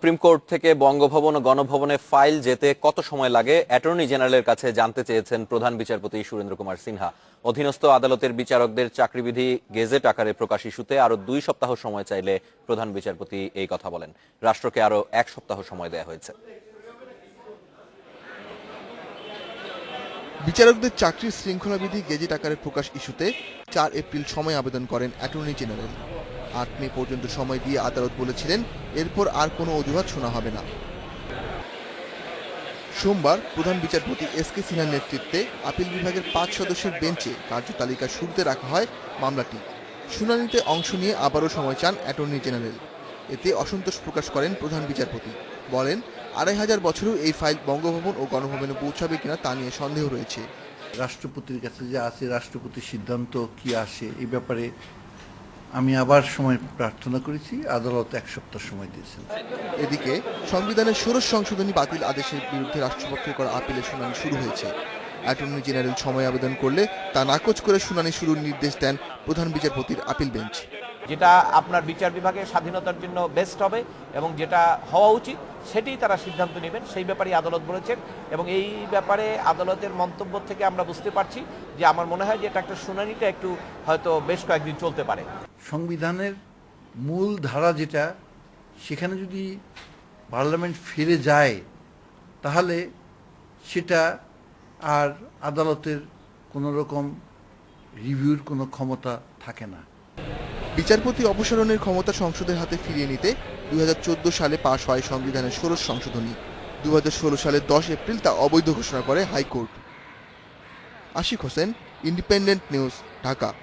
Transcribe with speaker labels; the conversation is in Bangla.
Speaker 1: সুপ্রিম কোর্ট থেকে বঙ্গভবন ও গণভবনে ফাইল যেতে কত সময় লাগে অ্যাটর্নি জেনারেলের কাছে জানতে চেয়েছেন প্রধান বিচারপতি সুরেন্দ্র কুমার সিনহা। অধীনস্থ আদালতের বিচারকদের চাকরিবিধি গেজেট আকারে প্রকাশ ইস্যুতে আরো 2 সপ্তাহ সময় চাইলে প্রধান বিচারপতি এই কথা বলেন। রাষ্ট্রকে আরো 1 সপ্তাহ সময় দেওয়া হয়েছে।
Speaker 2: বিচারকদের চাকরির শৃঙ্খলাবিধি গেজেট আকারে প্রকাশ ইস্যুতে 4 এপ্রিল সময় আবেদন করেন অ্যাটর্নি জেনারেল। 8 মে পর্যন্ত সময় দিয়ে আদালত বলেছিলেন এরপর আর কোনো অজুহাত শোনা হবে না। সোমবার প্রধান বিচারপতি এস.কে. সিনহার নেতৃত্বে আপিল বিভাগের 5 সদস্যের বেঞ্চে কার্যতালিকার শুরুতে রাখা হয় মামলাটি। শুনানিতে অংশ নিয়ে আবারও সময় চান অ্যাটর্নি জেনারেল। এতে অসন্তোষ প্রকাশ করেন প্রধান বিচারপতি। বলেন 2500 বছরেও এই ফাইল বঙ্গভবন ও গণভবনে পৌঁছাবে কিনা তা নিয়ে সন্দেহ রয়েছে।
Speaker 3: রাষ্ট্রপতির কাছে যে আছে, রাষ্ট্রপতির সিদ্ধান্ত কি আসে এই ব্যাপারে আমি আবার সময় প্রার্থনা করেছি। আদালত 1 সপ্তাহ সময় দিয়েছেন।
Speaker 2: এদিকে সংবিধানের 16 সংশোধনী বাতিল আদেশের বিরুদ্ধে রাষ্ট্রপক্ষে করা আপিলের শুনানি শুরু হয়েছে। অ্যাটর্নি জেনারেল সময় আবেদন করলে তা নাকচ করে শুনানি শুরুর নির্দেশ দেন প্রধান বিচারপতির আপিল বেঞ্চ।
Speaker 4: যেটা আপনার বিচার বিভাগের স্বাধীনতার জন্য বেস্ট হবে এবং যেটা হওয়া উচিত সেটাই তারা সিদ্ধান্ত নেবেন, সেই ব্যাপারে আদালত বলেছেন। এবং এই ব্যাপারে আদালতের মন্তব্য থেকে আমরা বুঝতে পারছি যে আমার মনে হয় যে এটা একটা শুনানিটা একটু হয়তো বেশ কয়েকদিন চলতে পারে।
Speaker 3: সংবিধানের মূল ধারা যেটা, সেখানে যদি পার্লামেন্ট ফিরে যায় তাহলে সেটা আর আদালতের কোনো রকম রিভিউর কোনো ক্ষমতা থাকে না।
Speaker 2: বিচারপতি অপসারণের ক্ষমতা সংসদের হাতে ফিরিয়ে নিতে 2014 সালে পাশ হয় সংবিধানের 16 সংশোধনী। 2016 সালের 10 এপ্রিল তা অবৈধ ঘোষণা করে high court. Ashik Hossain, independent news, Dhaka.